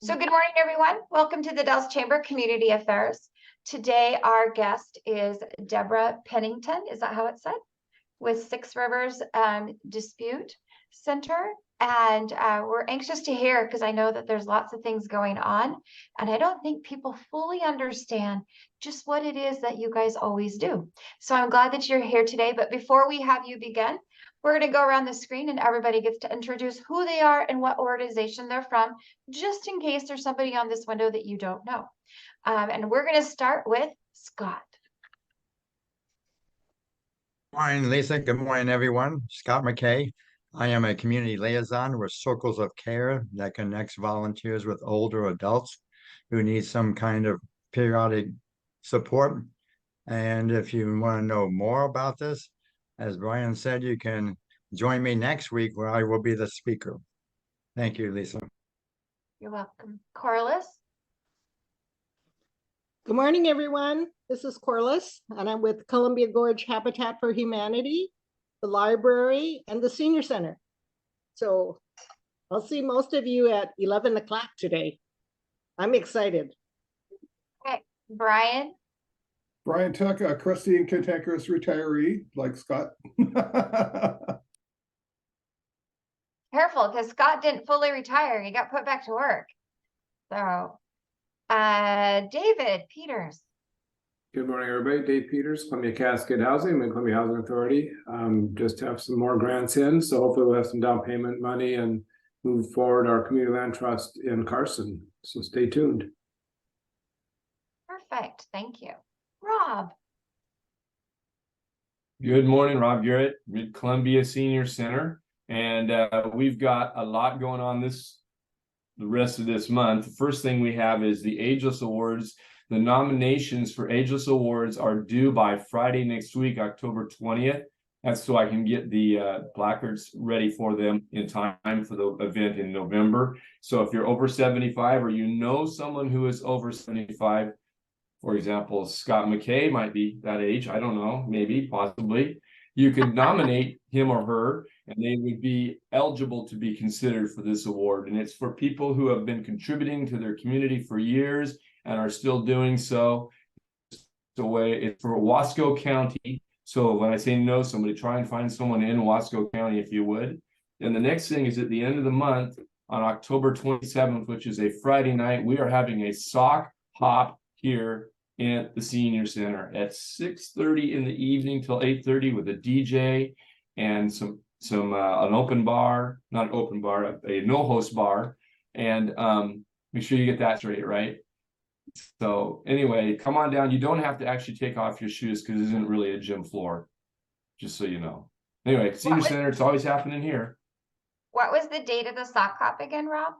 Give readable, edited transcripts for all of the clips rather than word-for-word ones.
So good morning, everyone. Welcome to the Dells Chamber Community Affairs. Today, our guest is Debra Pennington. Is that how it's said? With Six Rivers Dispute Center. And we're anxious to hear because I know that there's lots of things going on. And I don't think people fully understand just what it is that you guys always do. So I'm glad that you're here today. But before we have you begin, we're going to go around the screen and everybody gets to introduce who they are and what organization they're from, just in case there's somebody on this window that you don't know. And we're going to start with Scott. Good morning, Lisa. Good morning, everyone. Scott McKay. I am a community liaison with Circles of Care that connects volunteers with older adults who need some kind of periodic support. And if you want to know more about this, as Brian said, you can join me next week where I will be the speaker. Thank you, Lisa. You're welcome. Corliss? Good morning, everyone. This is Corliss, and I'm with Columbia Gorge Habitat for Humanity, the library, and the senior center. So I'll see most of you at 11 o'clock today. I'm excited. Okay, Brian? Brian Tuck, a crusty and cantankerous retiree, like Scott. Careful, because Scott didn't fully retire. He got put back to work. So, David Peters. Good morning, everybody. Dave Peters, Columbia Cascade Housing and Columbia Housing Authority. Just have some more grants in, so hopefully we'll have some down payment money and move forward our community land trust in Carson. So stay tuned. Perfect. Thank you. Rob. Good morning, Rob Garrett, Mid Columbia Senior Center, and we've got a lot going on the rest of this month. The first thing we have is the Ageless Awards. The nominations for Ageless Awards are due by Friday next week, October 20th. That's so I can get the placards ready for them in time for the event in November. So if you're over 75 or you know someone who is over 75, for example, Scott McKay might be that age. I don't know, maybe, possibly. You can nominate him or her, and they would be eligible to be considered for this award. And it's for people who have been contributing to their community for years and are still doing so. It's for Wasco County. So when I say know somebody, try and find someone in Wasco County if you would. And the next thing is at the end of the month, on October 27th, which is a Friday night, we are having a sock hop here at the senior center at 6:30 in the evening till 8:30 with a DJ and an open bar, not an open bar, a no host bar, and make sure you get that straight, right? So anyway, come on down. You don't have to actually take off your shoes because it isn't really a gym floor, just so you know. Anyway, senior center, it's always happening here. What was the date of the sock hop again, Rob?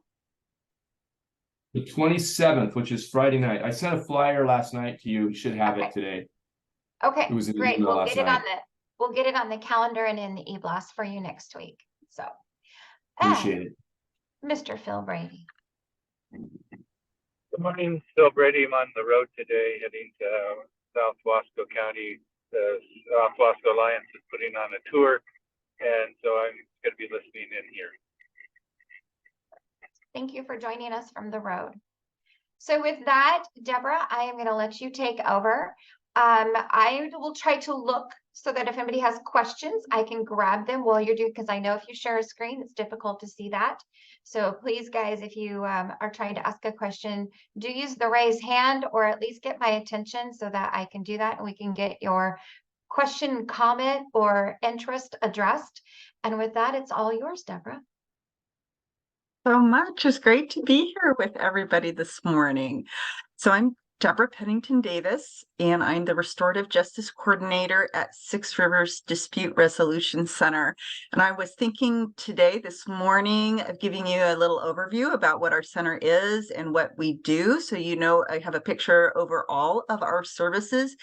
The 27th, which is Friday night. I sent a flyer last night to you. You should have it today. Okay, It was an great. email We'll last get it night. we'll get it on the calendar and in the e-blast for you next week. So Appreciate it. Mr. Phil Brady. Good morning, Phil Brady. I'm on the road today heading to South Wasco County. The South Wasco Alliance is putting on a tour, and so I'm going to be listening in here. Thank you for joining us from the road. So with that, Debra, I am going to let you take over. I will try to look so that if anybody has questions, I can grab them while you're doing, because I know if you share a screen, it's difficult to see that. So please, guys, if you are trying to ask a question, do use the raise hand or at least get my attention so that I can do that and we can get your question, comment, or interest addressed. And with that, it's all yours, Debra. So much. It's great to be here with everybody this morning. So I'm Debra Pennington Davis, and I'm the Restorative Justice Coordinator at Six Rivers Dispute Resolution Center. And I was thinking today, this morning, of giving you a little overview about what our center is and what we do. So you know, I have a picture over all of our services.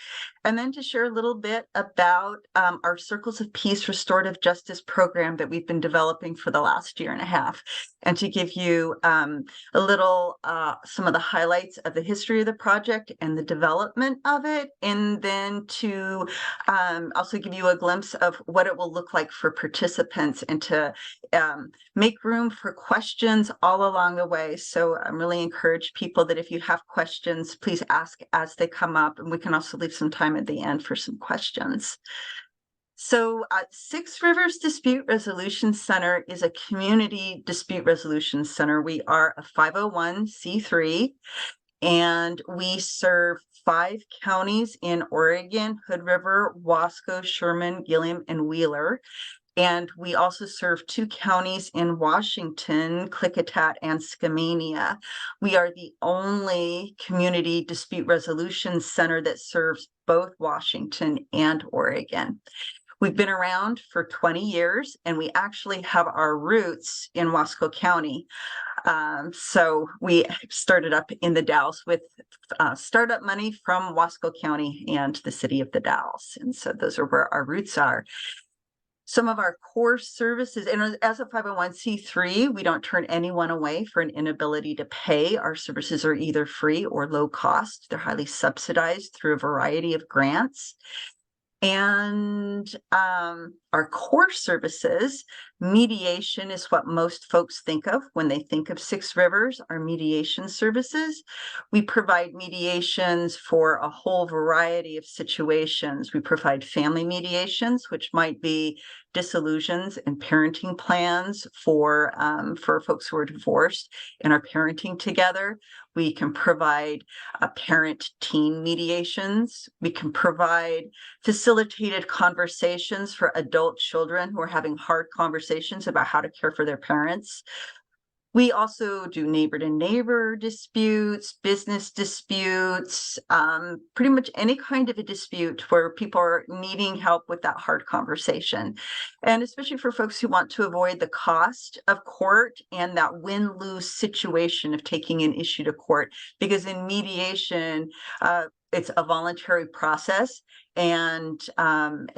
And then to share a little bit about our Circles of Peace Restorative Justice program that we've been developing for the last year and a half. And to give you a little, some of the highlights of the history of the project project and the development of it, and then to also give you a glimpse of what it will look like for participants, and to make room for questions all along the way. So I really encourage people that if you have questions, please ask as they come up, and we can also leave some time at the end for some questions. So Six Rivers Dispute Resolution Center is a community dispute resolution center. We are a 501c3, and we serve 5 counties in Oregon: Hood River, Wasco, Sherman, Gilliam, and Wheeler. And we also serve 2 counties in Washington, Klickitat and Skamania. We are the only community dispute resolution center that serves both Washington and Oregon. We've been around for 20 years, and we actually have our roots in Wasco County. So we started up in the Dalles with startup money from Wasco County and the city of the Dalles. And so those are where our roots are. Some of our core services, and as a 501c3, we don't turn anyone away for an inability to pay. Our services are either free or low cost. They're highly subsidized through a variety of grants. And our core services, mediation is what most folks think of when they think of Six Rivers, our mediation services. We provide mediations for a whole variety of situations. We provide family mediations, which might be disillusions and parenting plans for folks who are divorced and are parenting together. We can provide parent-teen mediations. We can provide facilitated conversations for adult children who are having hard conversations about how to care for their parents. We also do neighbor-to-neighbor disputes, business disputes, pretty much any kind of a dispute where people are needing help with that hard conversation. And especially for folks who want to avoid the cost of court and that win-lose situation of taking an issue to court, because in mediation, it's a voluntary process. And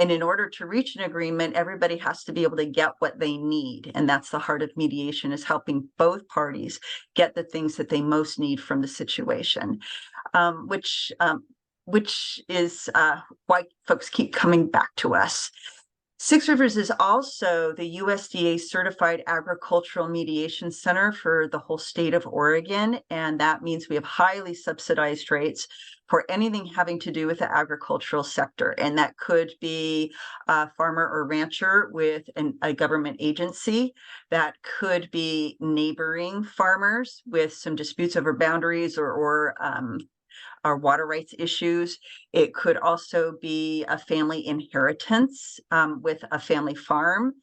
in order to reach an agreement, everybody has to be able to get what they need. And that's the heart of mediation, is helping both parties get the things that they most need from the situation, which is why folks keep coming back to us. Six Rivers is also the USDA Certified Agricultural Mediation Center for the whole state of Oregon. And that means we have highly subsidized rates for anything having to do with the agricultural sector. And that could be a farmer or rancher with a government agency. That could be neighboring farmers with some disputes over boundaries or our water rights issues. It could also be a family inheritance with a family farm,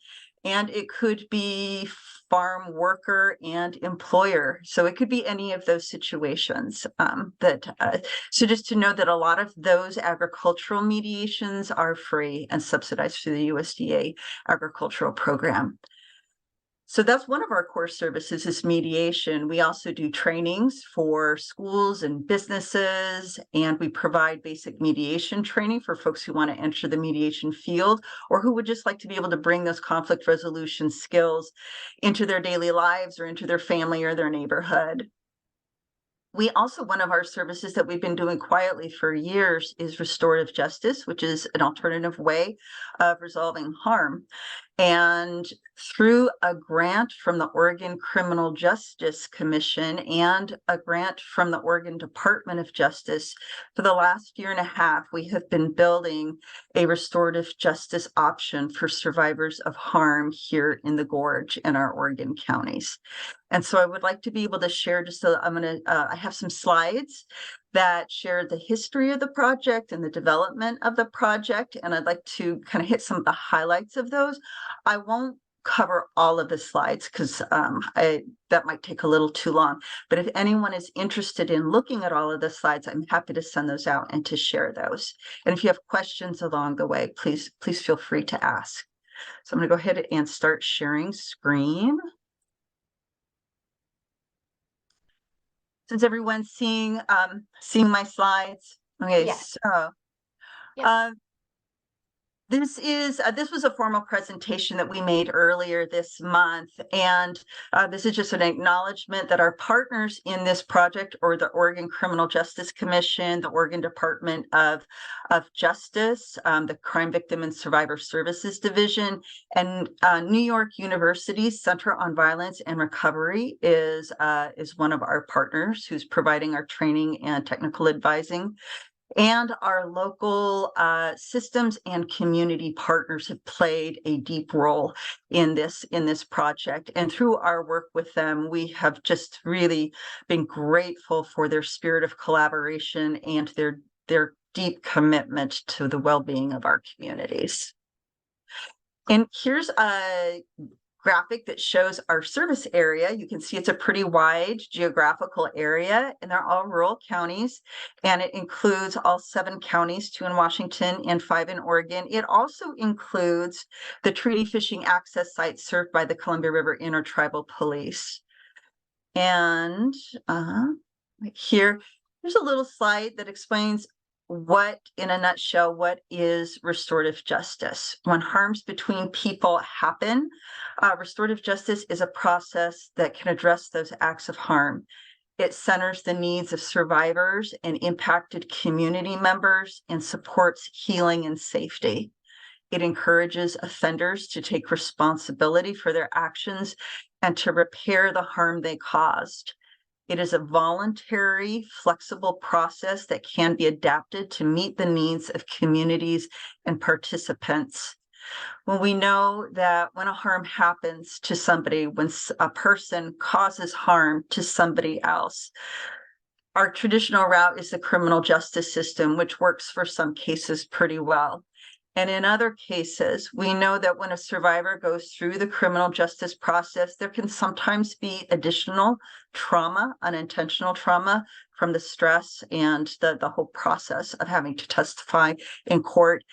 and it could be farm worker and employer. So it could be any of those situations. So just to know that a lot of those agricultural mediations are free and subsidized through the USDA agricultural program. So that's one of our core services, is mediation. We also do trainings for schools and businesses, and we provide basic mediation training for folks who want to enter the mediation field, or who would just like to be able to bring those conflict resolution skills into their daily lives or into their family or their neighborhood. We also, one of our services that we've been doing quietly for years is restorative justice, which is an alternative way of resolving harm. And through a grant from the Oregon Criminal Justice Commission and a grant from the Oregon Department of Justice, for the last year and a half, we have been building a restorative justice option for survivors of harm here in the Gorge in our Oregon counties. And so I would like to be able to share I have some slides that share the history of the project and the development of the project. And I'd like to kind of hit some of the highlights of those. I won't cover all of the slides because that might take a little too long. But if anyone is interested in looking at all of the slides, I'm happy to send those out and to share those. And if you have questions along the way, please feel free to ask. So I'm going to go ahead and start sharing screen. Since everyone's seeing my slides. Okay, Yes. so Yes. This was a formal presentation that we made earlier this month, and this is just an acknowledgement that our partners in this project are the Oregon Criminal Justice Commission, the Oregon Department of Justice, the Crime Victim and Survivor Services Division, and New York University's Center on Violence and Recovery is one of our partners who's providing our training and technical advising. And our local systems and community partners have played a deep role in this project. And through our work with them, we have just really been grateful for their spirit of collaboration and their deep commitment to the well-being of our communities. And here's a graphic that shows our service area. You can see it's a pretty wide geographical area, and they're all rural counties, and it includes all 7 counties, 2 in Washington and 5 in Oregon. It also includes the treaty fishing access sites served by the Columbia River Intertribal Police. And here's a little slide that explains in a nutshell, what is restorative justice. When harms between people happen, restorative justice is a process that can address those acts of harm. It centers the needs of survivors and impacted community members and supports healing and safety. It encourages offenders to take responsibility for their actions and to repair the harm they caused. It is a voluntary, flexible process that can be adapted to meet the needs of communities and participants. Well, we know that when a harm happens to somebody, when a person causes harm to somebody else, our traditional route is the criminal justice system, which works for some cases pretty well. And in other cases, we know that when a survivor goes through the criminal justice process, there can sometimes be additional trauma, unintentional trauma from the stress and the whole process of having to testify in court.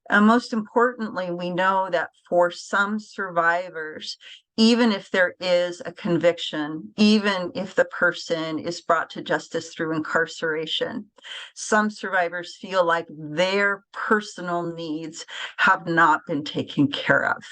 And most importantly, we know that for some survivors, even if there is a conviction, even if the person is brought to justice through incarceration, some survivors feel like their personal needs have not been taken care of.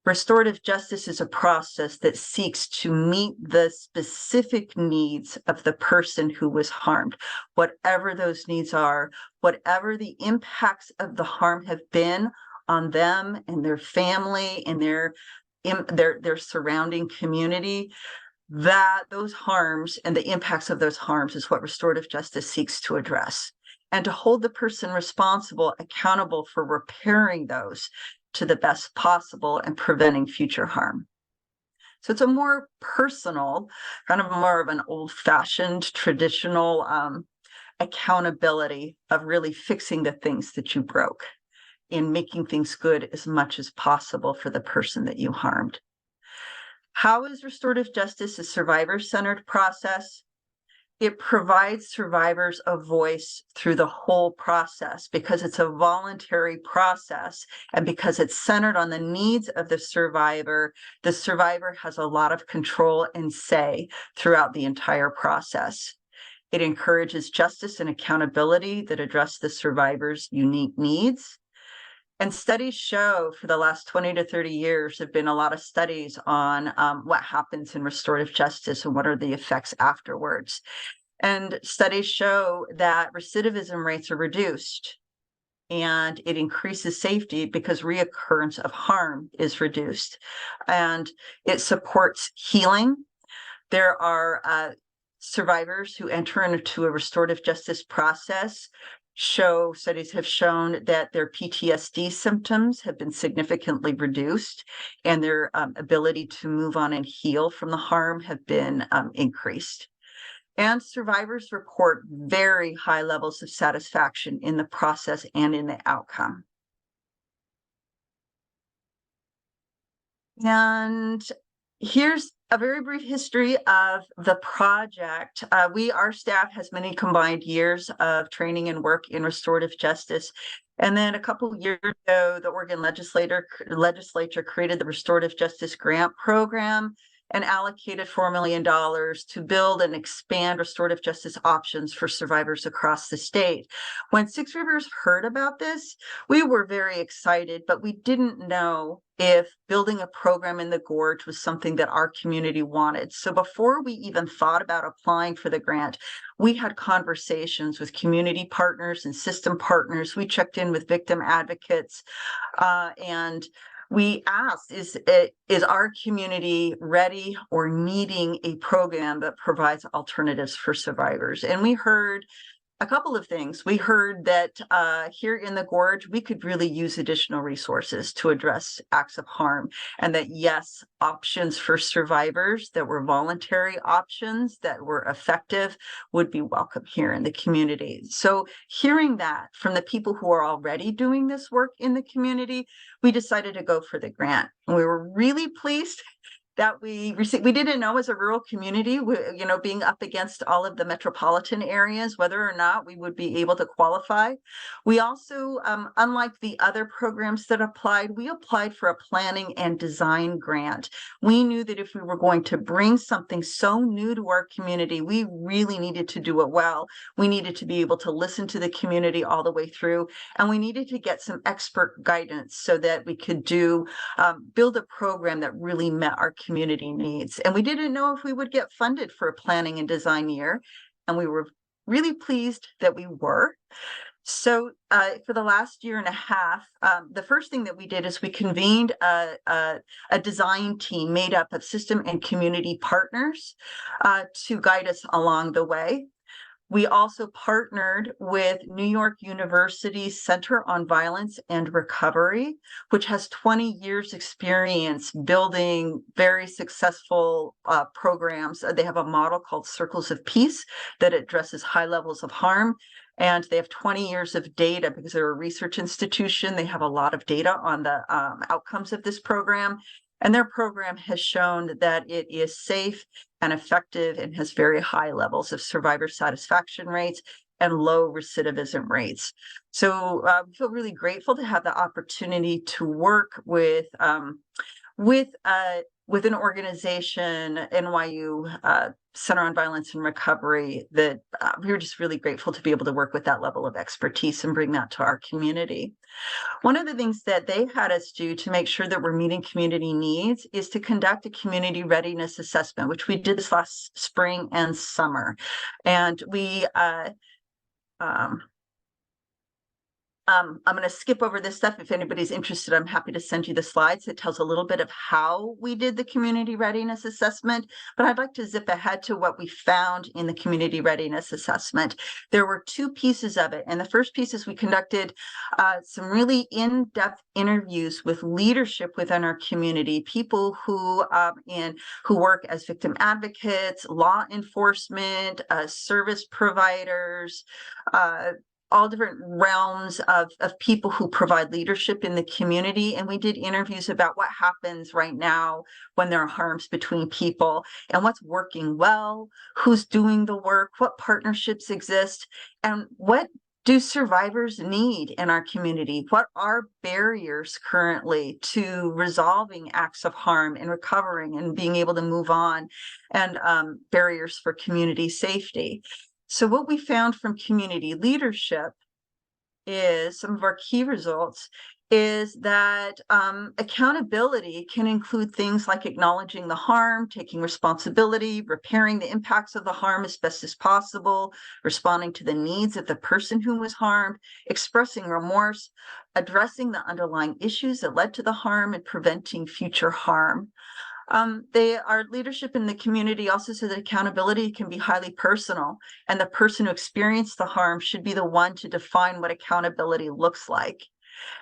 Restorative justice is a process that seeks to meet the specific needs of the person who was harmed, whatever those needs are, whatever the impacts of the harm have been on them and their family and their surrounding community. That those harms and the impacts of those harms is what restorative justice seeks to address, and to hold the person responsible, accountable for repairing those to the best possible and preventing future harm. So it's a more personal, kind of more of an old-fashioned, traditional accountability of really fixing the things that you broke and making things good as much as possible for the person that you harmed. How is restorative justice a survivor-centered process? It provides survivors a voice through the whole process because it's a voluntary process, and because it's centered on the needs of the survivor has a lot of control and say throughout the entire process. It encourages justice and accountability that address the survivor's unique needs. And studies show for the last 20 to 30 years, there have been a lot of studies on what happens in restorative justice and what are the effects afterwards. And studies show that recidivism rates are reduced, and it increases safety because reoccurrence of harm is reduced, and it supports healing. There are survivors who enter into a restorative justice process. Studies have shown that their PTSD symptoms have been significantly reduced, and their ability to move on and heal from the harm have been increased. And survivors report very high levels of satisfaction in the process and in the outcome. And here's a very brief history of the project. Our staff has many combined years of training and work in restorative justice. And then a couple of years ago, the Oregon legislature created the Restorative Justice Grant Program. and allocated $4 million to build and expand restorative justice options for survivors across the state. When Six Rivers heard about this, we were very excited, but we didn't know if building a program in the Gorge was something that our community wanted. So before we even thought about applying for the grant, we had conversations with community partners and system partners. We checked in with victim advocates, and we asked, is our community ready or needing a program that provides alternatives for survivors? And we heard a couple of things. We heard that here in the Gorge, we could really use additional resources to address acts of harm, and that yes, options for survivors that were voluntary options that were effective would be welcome here in the community. So hearing that from the people who are already doing this work in the community, we decided to go for the grant. And we were really pleased that we received. We didn't know as a rural community, being up against all of the metropolitan areas, whether or not we would be able to qualify. We also, unlike the other programs that applied, we applied for a planning and design grant. We knew that if we were going to bring something so new to our community, we really needed to do it well. We needed to be able to listen to the community all the way through, and we needed to get some expert guidance so that we could build a program that really met our community needs. And we didn't know if we would get funded for a planning and design year, and we were really pleased that we were. So for the last year and a half, the first thing that we did is we convened a design team made up of system and community partners to guide us along the way. We also partnered with New York University's Center on Violence and Recovery, which has 20 years experience building very successful programs. They have a model called Circles of Peace that addresses high levels of harm. And they have 20 years of data because they're a research institution. They have a lot of data on the outcomes of this program. And their program has shown that it is safe and effective and has very high levels of survivor satisfaction rates and low recidivism rates. So we feel really grateful to have the opportunity to work with an organization, NYU Center on Violence and Recovery, that we were just really grateful to be able to work with that level of expertise and bring that to our community. One of the things that they had us do to make sure that we're meeting community needs is to conduct a community readiness assessment, which we did this last spring and summer. And we I'm going to skip over this stuff. If anybody's interested, I'm happy to send you the slides. It tells a little bit of how we did the community readiness assessment, but I'd like to zip ahead to what we found in the community readiness assessment. There were two pieces of it. And the first piece is we conducted some really in-depth interviews with leadership within our community, people who work as victim advocates, law enforcement, service providers, all different realms of people who provide leadership in the community. And we did interviews about what happens right now when there are harms between people and what's working well, who's doing the work, what partnerships exist, and what do survivors need in our community? What are barriers currently to resolving acts of harm and recovering and being able to move on, and barriers for community safety? So what we found from community leadership is some of our key results is that accountability can include things like acknowledging the harm, taking responsibility, repairing the impacts of the harm as best as possible, responding to the needs of the person who was harmed, expressing remorse, addressing the underlying issues that led to the harm, and preventing future harm. Our leadership in the community also said that accountability can be highly personal, and the person who experienced the harm should be the one to define what accountability looks like.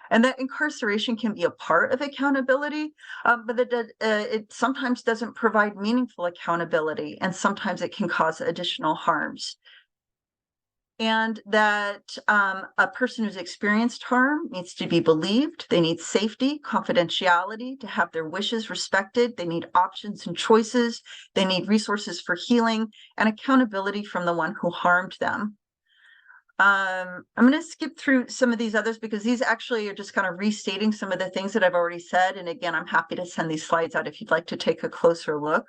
And that incarceration can be a part of accountability, but it sometimes doesn't provide meaningful accountability, and sometimes it can cause additional harms. And that a person who's experienced harm needs to be believed. They need safety, confidentiality, to have their wishes respected. They need options and choices. They need resources for healing and accountability from the one who harmed them. I'm going to skip through some of these others because these actually are just kind of restating some of the things that I've already said. And again, I'm happy to send these slides out if you'd like to take a closer look.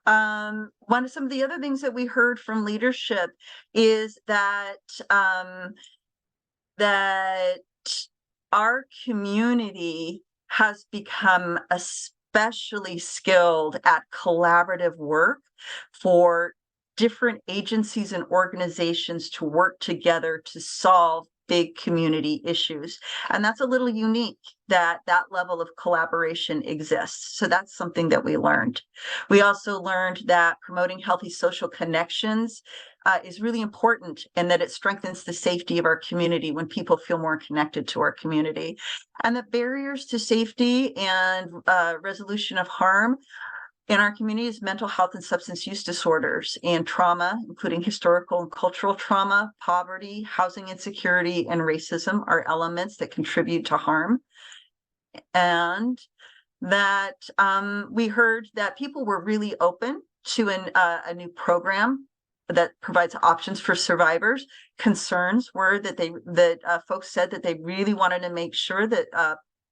One of some of the other things that we heard from leadership is that that our community has become especially skilled at collaborative work for different agencies and organizations to work together to solve big community issues. And that's a little unique that that level of collaboration exists. So that's something that we learned. We also learned that promoting healthy social connections is really important, and that it strengthens the safety of our community when people feel more connected to our community. And the barriers to safety and resolution of harm in our community is mental health and substance use disorders and trauma, including historical and cultural trauma, poverty, housing insecurity, and racism are elements that contribute to harm. And that we heard that people were really open to a new program that provides options for survivors. Concerns were that folks said that they really wanted to make sure that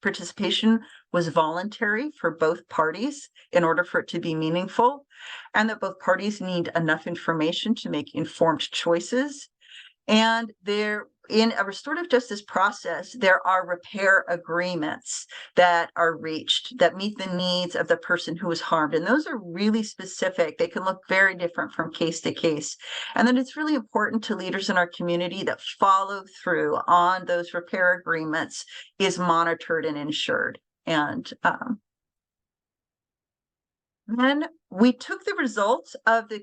participation was voluntary for both parties in order for it to be meaningful, and that both parties need enough information to make informed choices. And there, in a restorative justice process, there are repair agreements that are reached that meet the needs of the person who was harmed. And those are really specific. They can look very different from case to case. And then it's really important to leaders in our community that follow through on those repair agreements is monitored and ensured. And then we took the results of the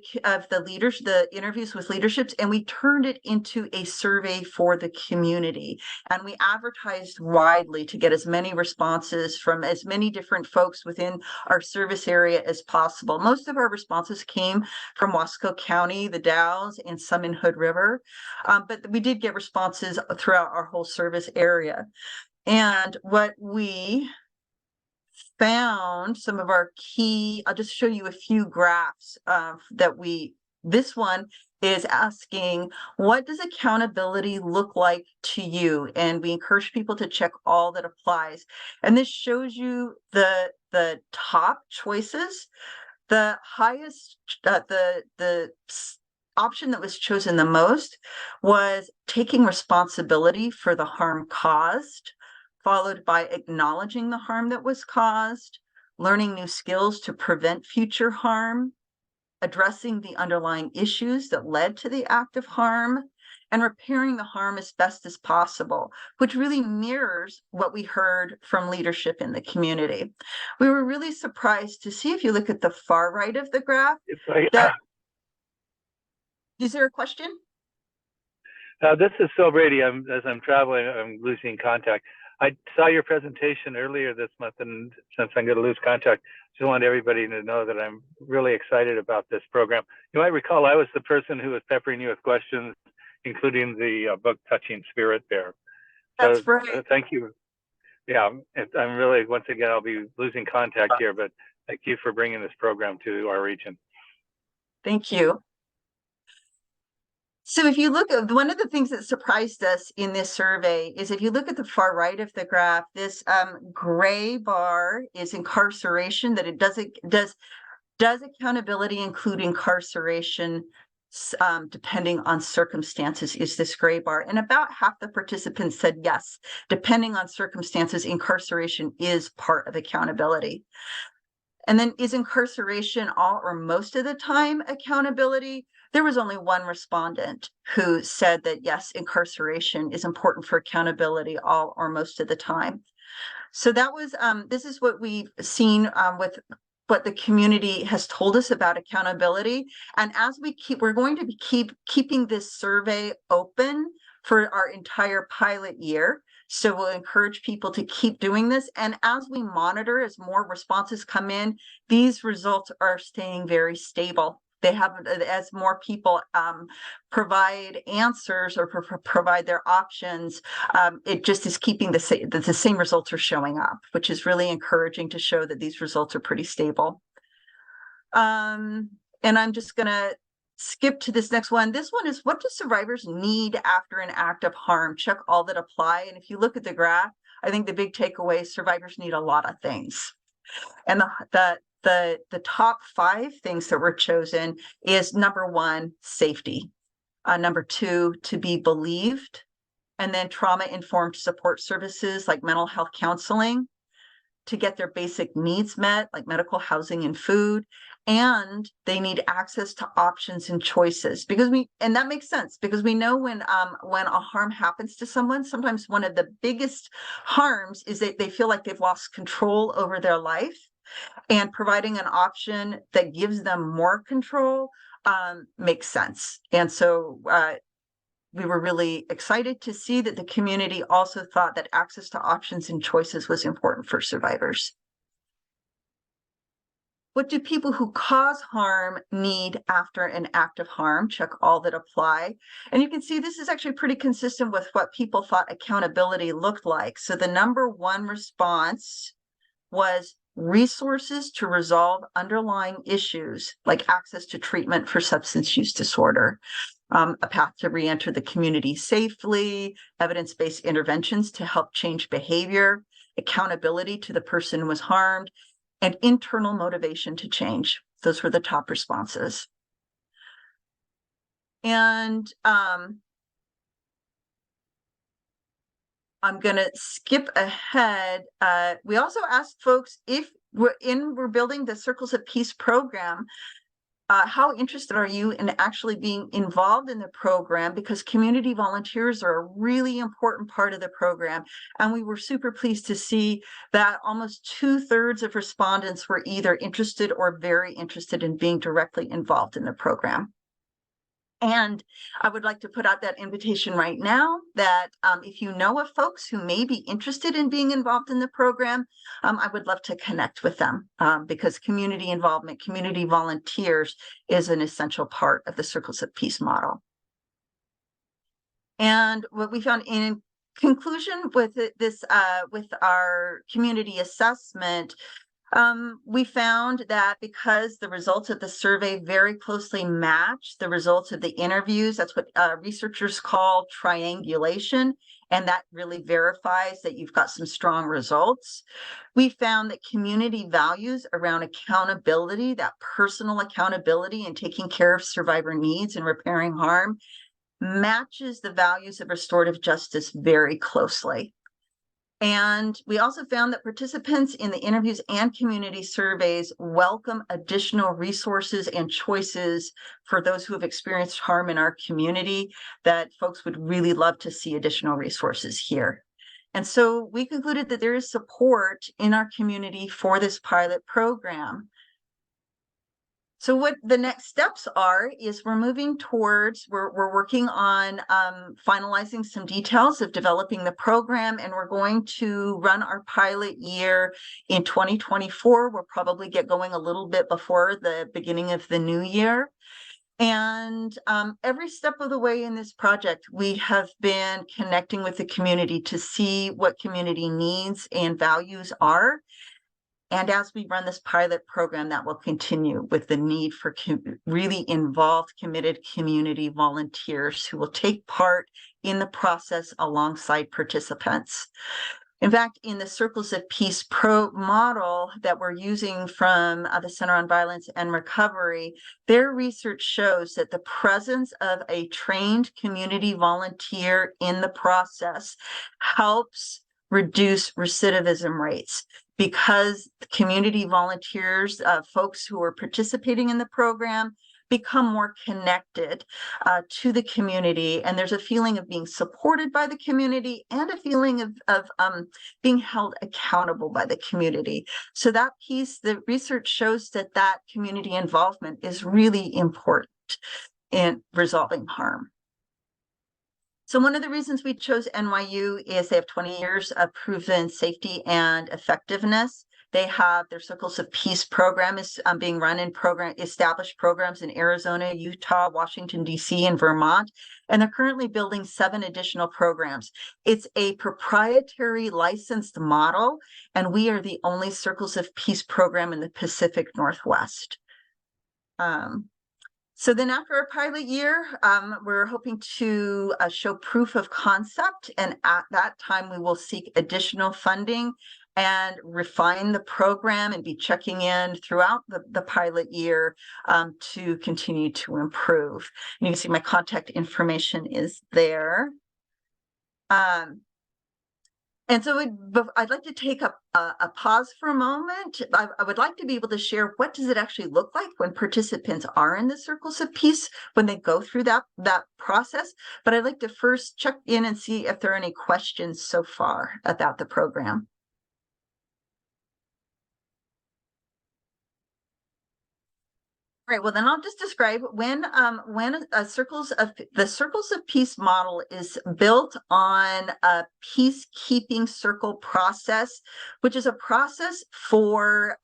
interviews with leaderships, and we turned it into a survey for the community. And we advertised widely to get as many responses from as many different folks within our service area as possible. Most of our responses came from Wasco County, the Dalles, and some in Hood River. But we did get responses throughout our whole service area. And what we found, some of our key, I'll just show you a few graphs this one is asking, what does accountability look like to you? And we encourage people to check all that applies. And this shows you the top choices. The highest, the option that was chosen the most was taking responsibility for the harm caused, followed by acknowledging the harm that was caused, learning new skills to prevent future harm, addressing the underlying issues that led to the act of harm, and repairing the harm as best as possible, which really mirrors what we heard from leadership in the community. We were really surprised to see, if you look at the far right of the graph, is there a question? This is Phil Brady. As I'm traveling, I'm losing contact. I saw your presentation earlier this month, and since I'm going to lose contact, just wanted everybody to know that I'm really excited about this program. You might recall I was the person who was peppering you with questions, including the book Touching Spirit there. That's right. Thank you. Yeah, I'm really, once again, I'll be losing contact here, but thank you for bringing this program to our region. Thank you. So if you look at one of the things that surprised us in this survey is if you look at the far right of the graph, this gray bar is incarceration, that it does accountability include incarceration depending on circumstances, is this gray bar. And about half the participants said yes, depending on circumstances, incarceration is part of accountability. And then is incarceration all or most of the time accountability? There was only one respondent who said that yes, incarceration is important for accountability all or most of the time. So that was, this is what we've seen with what the community has told us about accountability. And as we're going to keep keeping this survey open for our entire pilot year. So we'll encourage people to keep doing this. And as we monitor, as more responses come in, these results are staying very stable. They have, as more people provide answers or provide their options, it just is keeping the same results are showing up, which is really encouraging to show that these results are pretty stable. And I'm just going to skip to this next one. This one is, what do survivors need after an act of harm? Check all that apply. And if you look at the graph, I think the big takeaway is survivors need a lot of things. And the top 5 things that were chosen is number 1, safety. Number 2, to be believed. And then trauma-informed support services like mental health counseling to get their basic needs met, like medical, housing, and food. And they need access to options and choices, and that makes sense, because we know when a harm happens to someone, sometimes one of the biggest harms is that they feel like they've lost control over their life, and providing an option that gives them more control makes sense. And so we were really excited to see that the community also thought that access to options and choices was important for survivors. What do people who cause harm need after an act of harm? Check all that apply. And you can see this is actually pretty consistent with what people thought accountability looked like. So the number 1 response was resources to resolve underlying issues like access to treatment for substance use disorder, a path to re-enter the community safely, evidence-based interventions to help change behavior, accountability to the person who was harmed, and internal motivation to change. Those were the top responses. And I'm going to skip ahead. We also asked folks, if we're building the Circles of Peace program, how interested are you in actually being involved in the program? Because community volunteers are a really important part of the program. And we were super pleased to see that almost 2/3 of respondents were either interested or very interested in being directly involved in the program. And I would like to put out that invitation right now that if you know of folks who may be interested in being involved in the program, I would love to connect with them because community involvement, community volunteers is an essential part of the Circles of Peace model. And what we found in conclusion with this, with our community assessment, we found that because the results of the survey very closely match the results of the interviews, that's what researchers call triangulation, and that really verifies that you've got some strong results. We found that community values around accountability, that personal accountability and taking care of survivor needs and repairing harm, matches the values of restorative justice very closely. And we also found that participants in the interviews and community surveys welcome additional resources and choices for those who have experienced harm in our community, that folks would really love to see additional resources here. And so we concluded that there is support in our community for this pilot program. So what the next steps are is we're moving towards, we're working on finalizing some details of developing the program, and we're going to run our pilot year in 2024. We'll probably get going a little bit before the beginning of the new year. And every step of the way in this project, we have been connecting with the community to see what community needs and values are. And as we run this pilot program, that will continue with the need for really involved, committed community volunteers who will take part in the process alongside participants. In fact, in the Circles of Peace model that we're using from the Center on Violence and Recovery, their research shows that the presence of a trained community volunteer in the process helps reduce recidivism rates, because community volunteers, folks who are participating in the program, become more connected to the community, and there's a feeling of being supported by the community and a feeling of being held accountable by the community. So that piece, the research shows that community involvement is really important in resolving harm. So one of the reasons we chose NYU is they have 20 years of proven safety and effectiveness. They have their Circles of Peace program is being run in established programs in Arizona, Utah, Washington, D.C., and Vermont. And they're currently building 7 additional programs. It's a proprietary licensed model, and we are the only Circles of Peace program in the Pacific Northwest. So then after a pilot year, we're hoping to show proof of concept. And at that time, we will seek additional funding and refine the program and be checking in throughout the pilot year to continue to improve. And you can see my contact information is there. And so I'd like to take a pause for a moment. I would like to be able to share what does it actually look like when participants are in the circles of peace, when they go through that process. But I'd like to first check in and see if there are any questions so far about the program. Right. Well, then I'll just describe when the Circles of Peace model is built on a peacekeeping circle process, which is a process for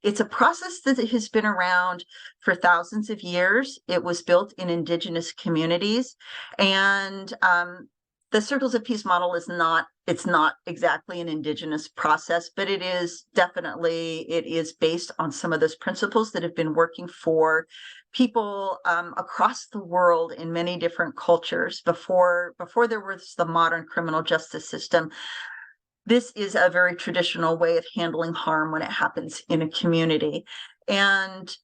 it's a process that has been around for thousands of years. It was built in indigenous communities, and the Circles of Peace model is not exactly an indigenous process, but it is based on some of those principles that have been working for people across the world in many different cultures before there was the modern criminal justice system. This is a very traditional way of handling harm when it happens in a community. And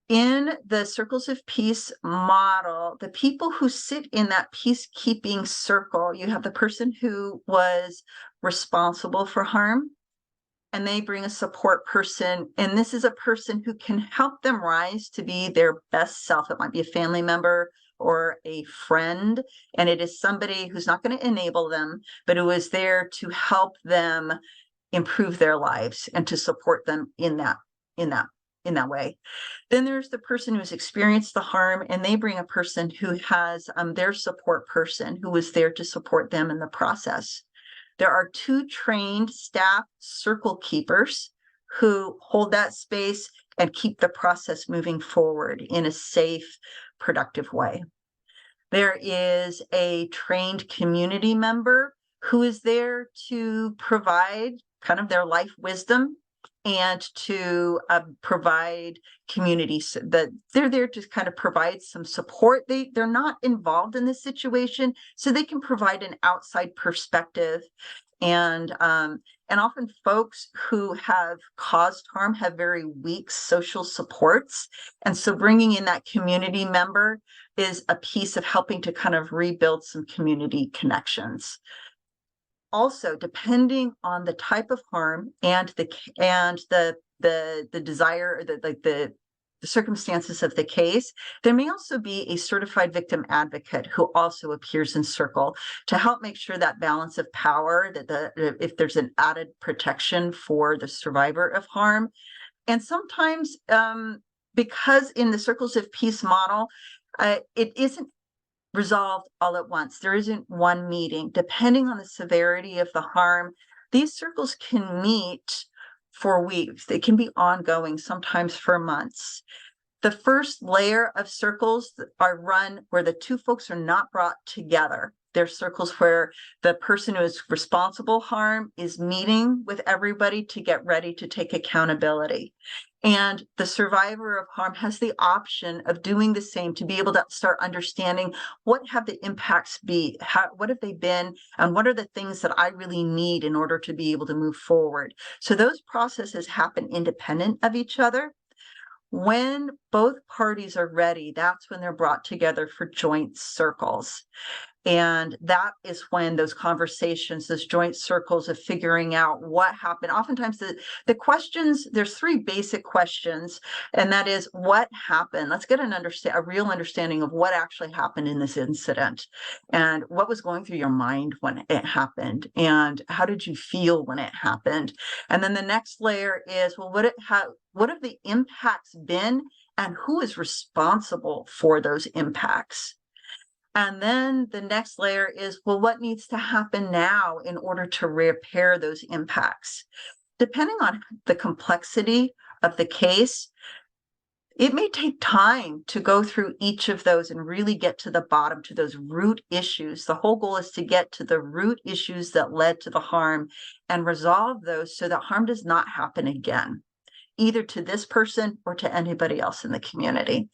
in the Circles of Peace model, the people who sit in that peacekeeping circle, you have the person who was responsible for harm, and they bring a support person. And this is a person who can help them rise to be their best self. It might be a family member or a friend, and it is somebody who's not going to enable them, but who is there to help them improve their lives and to support them in that way. Then there's the person who's experienced the harm, and they bring a person who has their support person who is there to support them in the process. There are 2 trained staff circle keepers who hold that space and keep the process moving forward in a safe, productive way. There is a trained community member who is there to provide kind of their life wisdom and to provide communities that they're there to kind of provide some support. They're not involved in this situation, so they can provide an outside perspective. And often folks who have caused harm have very weak social supports. And so bringing in that community member is a piece of helping to kind of rebuild some community connections. Also, depending on the type of harm and the desire, the circumstances of the case, there may also be a certified victim advocate who also appears in circle to help make sure that balance of power, that if there's an added protection for the survivor of harm. And sometimes because in the Circles of Peace model, it isn't resolved all at once. There isn't one meeting. Depending on the severity of the harm, these circles can meet for weeks. They can be ongoing, sometimes for months. The first layer of circles are run where the 2 folks are not brought together. They're circles where the person who is responsible harm is meeting with everybody to get ready to take accountability. And the survivor of harm has the option of doing the same to be able to start understanding what have the impacts be, what have they been, and what are the things that I really need in order to be able to move forward. So those processes happen independent of each other. When both parties are ready, that's when they're brought together for joint circles. And that is when those conversations, those joint circles of figuring out what happened. Oftentimes the questions, there's 3 basic questions, and that is what happened. Let's get a real understanding of what actually happened in this incident and what was going through your mind when it happened and how did you feel when it happened. And then the next layer is, well, what have the impacts been and who is responsible for those impacts? And then the next layer is, well, what needs to happen now in order to repair those impacts? Depending on the complexity of the case, it may take time to go through each of those and really get to the bottom, to those root issues. The whole goal is to get to the root issues that led to the harm and resolve those so that harm does not happen again, either to this person or to anybody else in the community.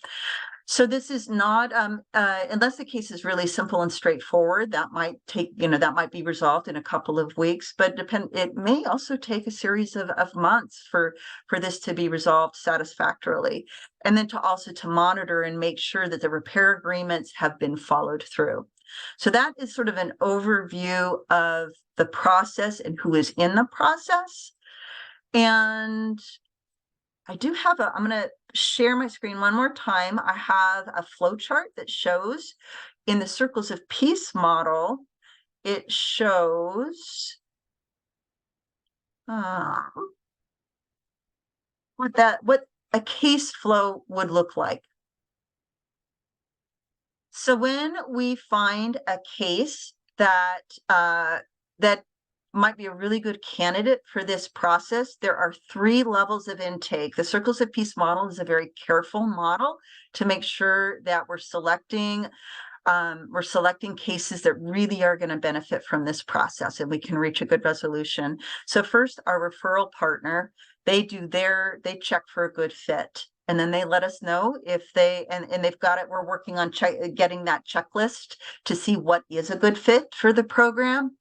So this is not, unless the case is really simple and straightforward, that might take, that might be resolved in a couple of weeks, but it may also take a series of months for this to be resolved satisfactorily. And then to monitor and make sure that the repair agreements have been followed through. So that is sort of an overview of the process and who is in the process. And I do have I'm going to share my screen one more time. I have a flow chart that shows in the circles of peace model, it shows what a case flow would look like. So when we find a case that that might be a really good candidate for this process, there are 3 levels of intake. The Circles of Peace model is a very careful model to make sure that we're selecting cases that really are going to benefit from this process and we can reach a good resolution. So first, our referral partner, they check for a good fit. And then they let us know if and they've got it. We're working on getting that checklist to see what is a good fit for the program.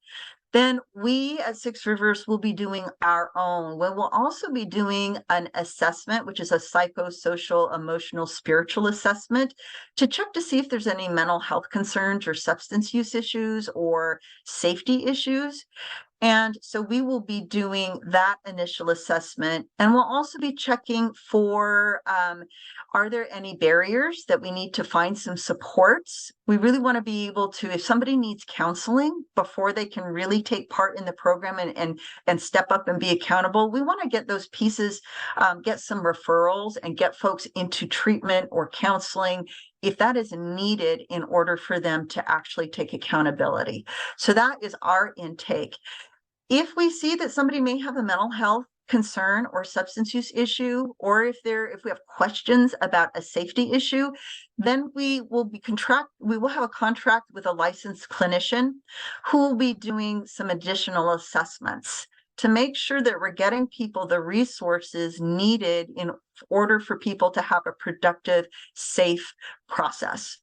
Then we at Six Rivers will be doing our own. We will also be doing an assessment, which is a psychosocial, emotional, spiritual assessment to check to see if there's any mental health concerns or substance use issues or safety issues. And so we will be doing that initial assessment, and we'll also be checking for, are there any barriers that we need to find some supports? We really want to be able to, if somebody needs counseling before they can really take part in the program and step up and be accountable, we want to get those pieces, get some referrals and get folks into treatment or counseling if that is needed in order for them to actually take accountability. So that is our intake. If we see that somebody may have a mental health concern or substance use issue, or if we have questions about a safety issue, then we will have a contract with a licensed clinician who will be doing some additional assessments to make sure that we're getting people the resources needed in order for people to have a productive, safe process.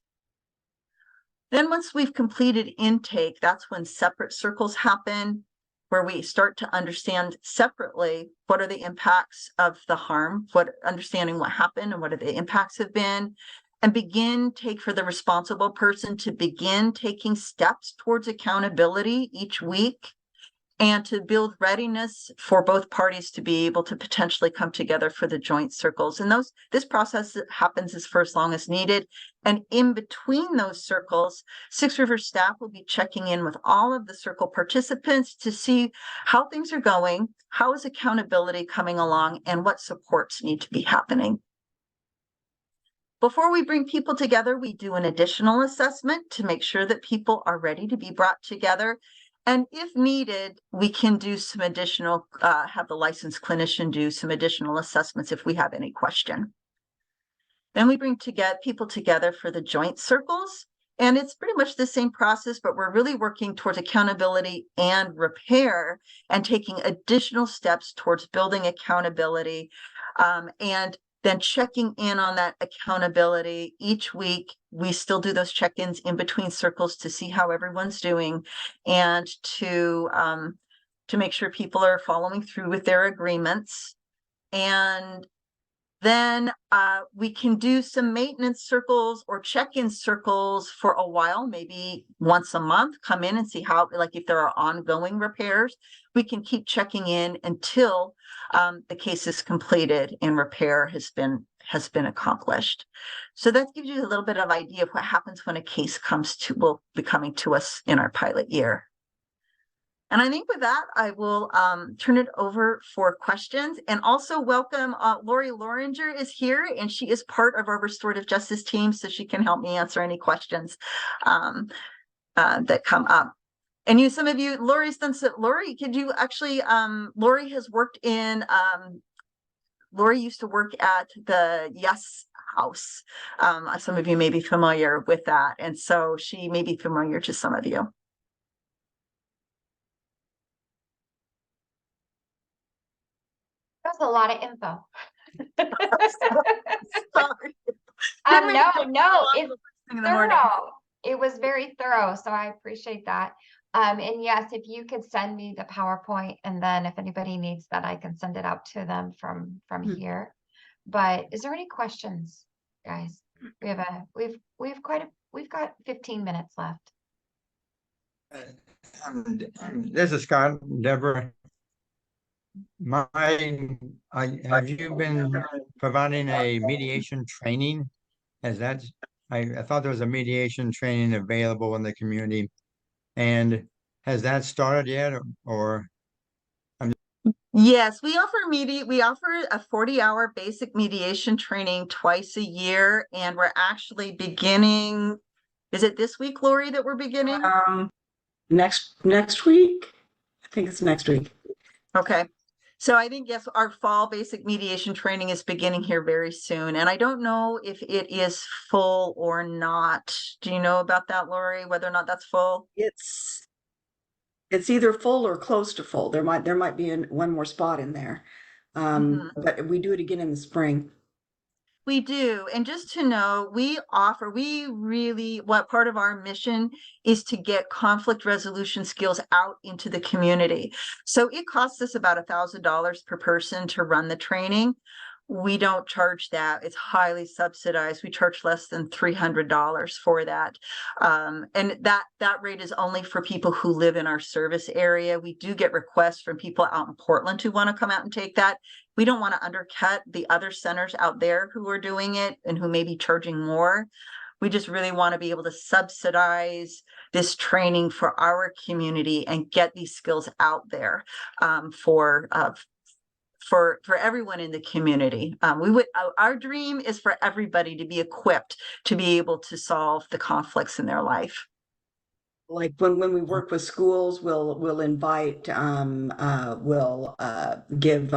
Then once we've completed intake, that's when separate circles happen, where we start to understand separately what are the impacts of the harm, understanding what happened and what the impacts have been, and for the responsible person to begin taking steps towards accountability each week, and to build readiness for both parties to be able to potentially come together for the joint circles. And this process happens for as long as needed. And in between those circles, Six Rivers staff will be checking in with all of the circle participants to see how things are going, how is accountability coming along, and what supports need to be happening. Before we bring people together, we do an additional assessment to make sure that people are ready to be brought together. And if needed, we can do some additional, have the licensed clinician do some additional assessments if we have any question. Then we bring people together for the joint circles. And it's pretty much the same process, but we're really working towards accountability and repair and taking additional steps towards building accountability, and then checking in on that accountability each week. We still do those check-ins in between circles to see how everyone's doing and to make sure people are following through with their agreements. And then we can do some maintenance circles or check-in circles for a while, maybe once a month, come in and see how, like if there are ongoing repairs, we can keep checking in until the case is completed and repair has been accomplished. So that gives you a little bit of idea of what happens when a case will be coming to us in our pilot year. And I think with that, I will turn it over for questions, and also welcome Lori Loringer is here, and she is part of our restorative justice team, so she can help me answer any questions that come up. And some of you, Lori's done so. Lori, could you actually, Lori has worked in, Lori used to work at the Yes House. Some of you may be familiar with that. And so she may be familiar to some of you. That's a lot of info. Sorry. Didn't mean to No, take no, so long it's the first thing in the morning. thorough. It was very thorough, so I appreciate that. And yes, if you could send me the PowerPoint, and then if anybody needs that, I can send it out to them from Hmm. here. But is there any questions, guys? We've got 15 minutes left. This is Scott, Deborah. Have you been providing a mediation training? I thought there was a mediation training available in the community. And has that started yet or Yes, we offer a 40-hour basic mediation training twice a year, and we're actually beginning, is it this week, Lori, that we're beginning? Next week? I think it's next week. Okay. So I think, yes, our fall basic mediation training is beginning here very soon. And I don't know if it is full or not. Do you know about that, Lori, whether or not that's full? It's either full or close to full. There might be one more spot in there. But we do it again in the spring. We do. And just to know, what part of our mission is to get conflict resolution skills out into the community. So it costs us about $1,000 per person to run the training. We don't charge that. It's highly subsidized. We charge less than $300 for that. And that rate is only for people who live in our service area. We do get requests from people out in Portland who want to come out and take that. We don't want to undercut the other centers out there who are doing it and who may be charging more. We just really want to be able to subsidize this training for our community and get these skills out there for everyone in the community. Our dream is for everybody to be equipped to be able to solve the conflicts in their life. Like when we work with schools, we'll invite, we'll give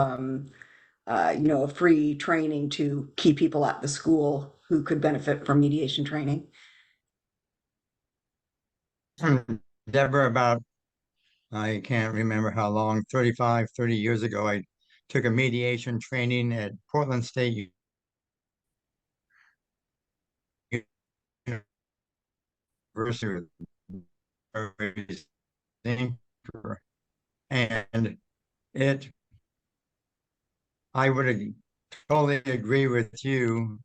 a free training to key people at the school who could benefit from mediation training. Deborah, I can't remember how long, 30 years ago, I took a mediation training at Portland State University, and I would totally agree with you,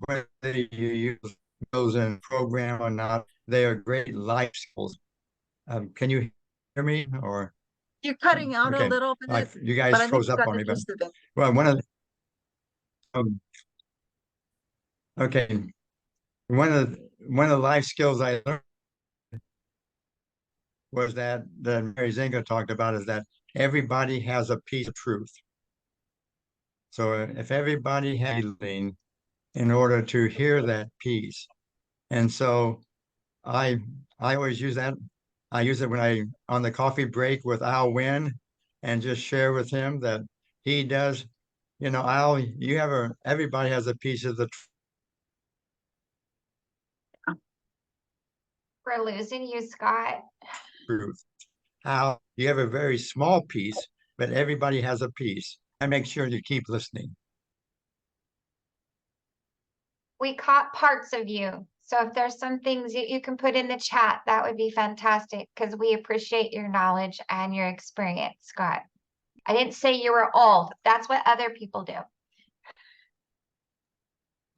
whether you use those in program or not, they are great life skills. Can you hear me or? You're cutting out a Okay. little bit, You but guys I think froze you up got on the me, but gist of it. well, okay. One of the life skills I learned was that Mary Zinga talked about is that everybody has a piece of truth. So if everybody has something in order to hear that piece, and so I always use that. I use it when on the coffee break with Al Wynn, and just share with him that he does. Al, everybody has a piece of the We're losing you, Scott. truth. Al, you have a very small piece, but everybody has a piece. And make sure you keep listening. We caught parts of you. So if there's some things that you can put in the chat, that would be fantastic because we appreciate your knowledge and your experience, Scott. I didn't say you were old. That's what other people do.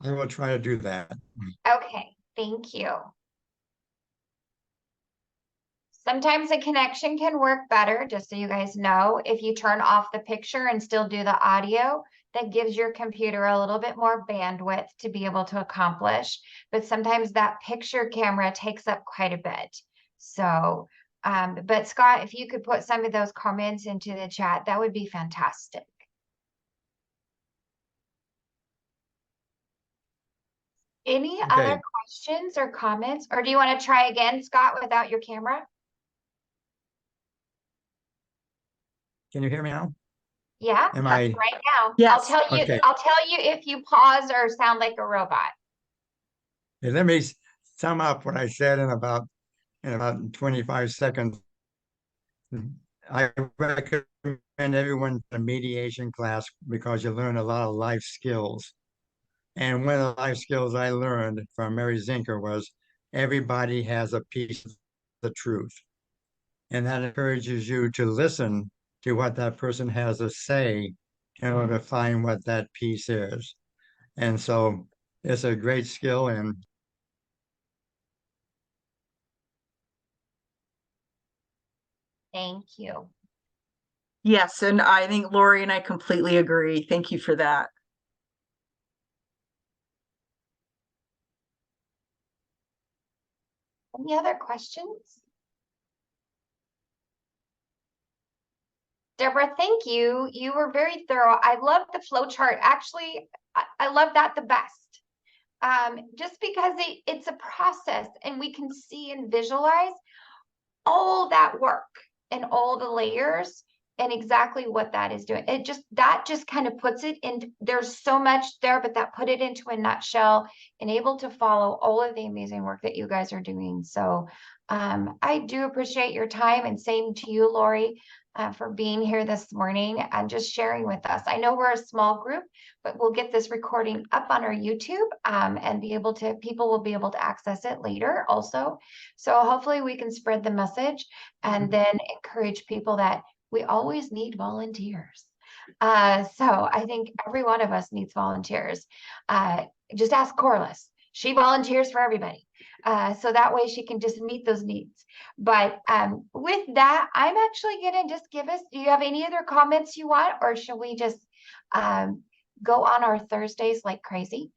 I will try to do that. Okay, thank you. Sometimes a connection can work better, just so you guys know, if you turn off the picture and still do the audio. That gives your computer a little bit more bandwidth to be able to accomplish. But sometimes that picture camera takes up quite a bit. So, but Scott, if you could put some of those comments into the chat, that would be fantastic. Any other questions or comments? Or do you want to try again, Scott, without your camera? Can you hear me now? Yeah, Am I right now? Yes. I'll tell you. Okay. I'll tell you if you pause or sound like a robot. Let me sum up what I said in about 25 seconds. I recommend everyone to a mediation class because you learn a lot of life skills. And one of the life skills I learned from Mary Zinker was everybody has a piece of the truth. And that encourages you to listen to what that person has to say in order to find what that piece is. And so it's a great skill. And Thank you. Yes, and I think Lori and I completely agree. Thank you for that. Any other questions? Deborah, thank you. You were very thorough. I love the flow chart. Actually, I love that the best. Just because it's a process and we can see and visualize all that work and all the layers and exactly what that is doing. That just kind of puts it in. There's so much there, but that put it into a nutshell and able to follow all of the amazing work that you guys are doing. So I do appreciate your time, and same to you, Lori, for being here this morning and just sharing with us. I know we're a small group, but we'll get this recording up on our YouTube and people will be able to access it later also. So hopefully we can spread the message and then encourage people that we always need volunteers. So I think every one of us needs volunteers. Just ask Corliss. She volunteers for everybody. So that way she can just meet those needs. But with that, I'm actually going to just do you have any other comments you want, or should we just go on our Thursdays like crazy?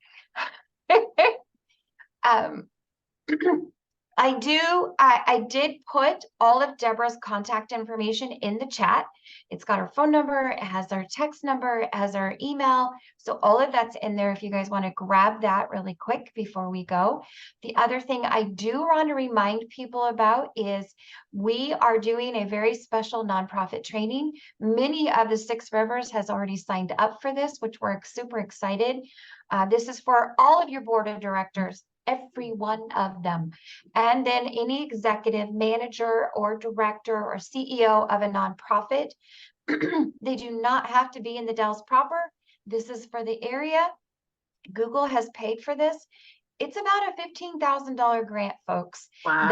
I did put all of Deborah's contact information in the chat. It's got her phone number, it has her text number, it has her email. So all of that's in there if you guys want to grab that really quick before we go. The other thing I do want to remind people about is we are doing a very special nonprofit training. Many of the Six Rivers has already signed up for this, which we're super excited. This is for all of your board of directors, every one of them. And then any executive, manager, or director or CEO of a nonprofit. They do not have to be in the Dalles proper. This is for the area. Google has paid for this. It's about a $15,000 grant, folks. Wow.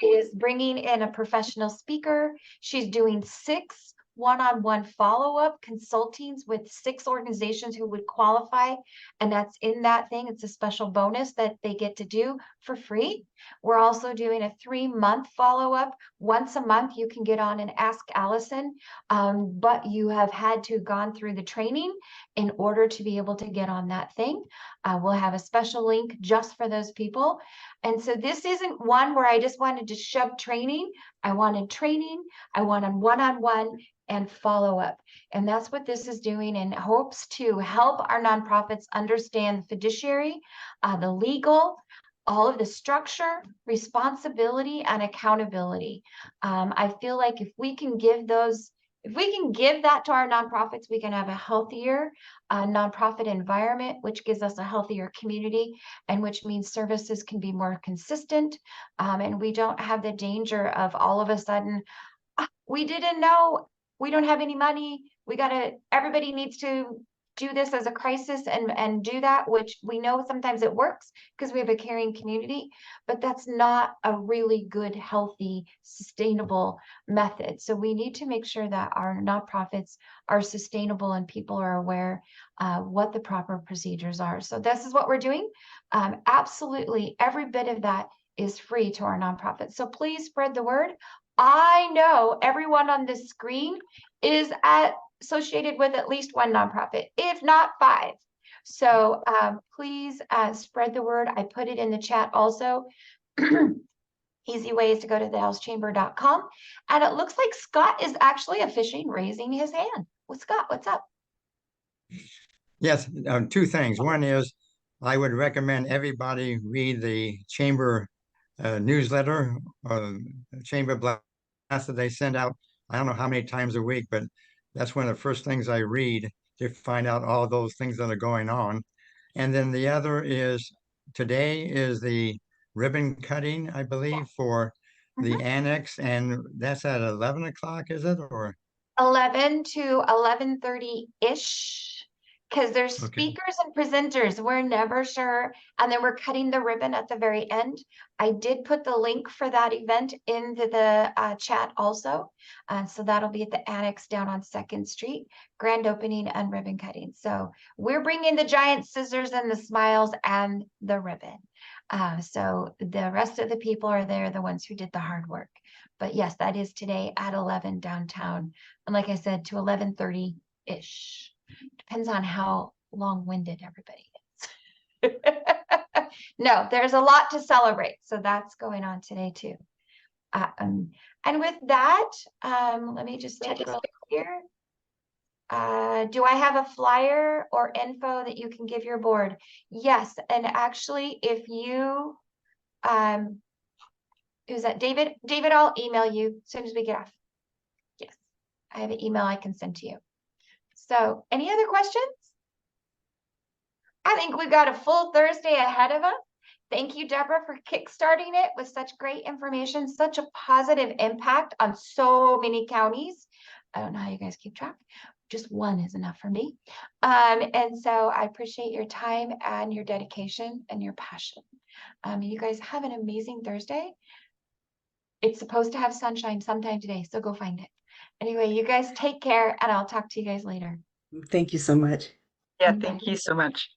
That is bringing in a professional speaker. She's doing 6 one-on-one follow-up consultings with 6 organizations who would qualify. And that's in that thing. It's a special bonus that they get to do for free. We're also doing a 3-month follow-up. Once a month, you can get on and ask Allison, but you have had to gone through the training in order to be able to get on that thing. We'll have a special link just for those people. And so this isn't one where I just wanted to shove training. I wanted training. I wanted one-on-one and follow up. And that's what this is doing, in hopes to help our nonprofits understand the fiduciary, the legal, all of the structure, responsibility, and accountability. I feel like if we can give that to our nonprofits, we can have a healthier nonprofit environment, which gives us a healthier community, and which means services can be more consistent. And we don't have the danger of all of a sudden, we didn't know, we don't have any money. Everybody needs to do this as a crisis and do that, which we know sometimes it works because we have a caring community, but that's not a really good, healthy, sustainable method. So we need to make sure that our nonprofits are sustainable and people are aware what the proper procedures are. So this is what we're doing. Absolutely every bit of that is free to our nonprofits. So please spread the word. I know everyone on this screen is associated with at least one nonprofit, if not 5. So please spread the word. I put it in the chat also. Easy ways to go to thedallschamber.com. And it looks like Scott is actually officially raising his hand. Well, Scott, what's up? yes, 2 things. One is I would recommend everybody read the chamber newsletter or chamber blast that they send out. I don't know how many times a week, but that's one of the first things I read to find out all those things that are going on. And then the other is today is the ribbon cutting, I believe, for the annex, and that's at 11 o'clock, is it? Or 11 to 11:30-ish. because there's Okay. speakers and presenters. We're never sure. And then we're cutting the ribbon at the very end. I did put the link for that event into the chat also. So that'll be at the annex down on 2nd Street, grand opening and ribbon cutting. So we're bringing the giant scissors and the smiles and the ribbon. So the rest of the people are there, the ones who did the hard work. But yes, that is today at 11 downtown. And like I said, to 11:30-ish. Depends on how long-winded everybody is. No, there's a lot to celebrate. So that's going on today too. And with that, let me just take a look here. Do I have a flyer or info that you can give your board? Yes, and actually, if you, who's that? David? David, I'll email you as soon as we get off. Yes, I have an email I can send to you. So, any other questions? I think we've got a full Thursday ahead of us. Thank you, Debra, for kickstarting it with such great information, such a positive impact on so many counties. I don't know how you guys keep track. Just one is enough for me. And so I appreciate your time and your dedication and your passion. You guys have an amazing Thursday. It's supposed to have sunshine sometime today, so go find it. Anyway, you guys take care, and I'll talk to you guys later. Thank you so much. Yeah, thank you so much.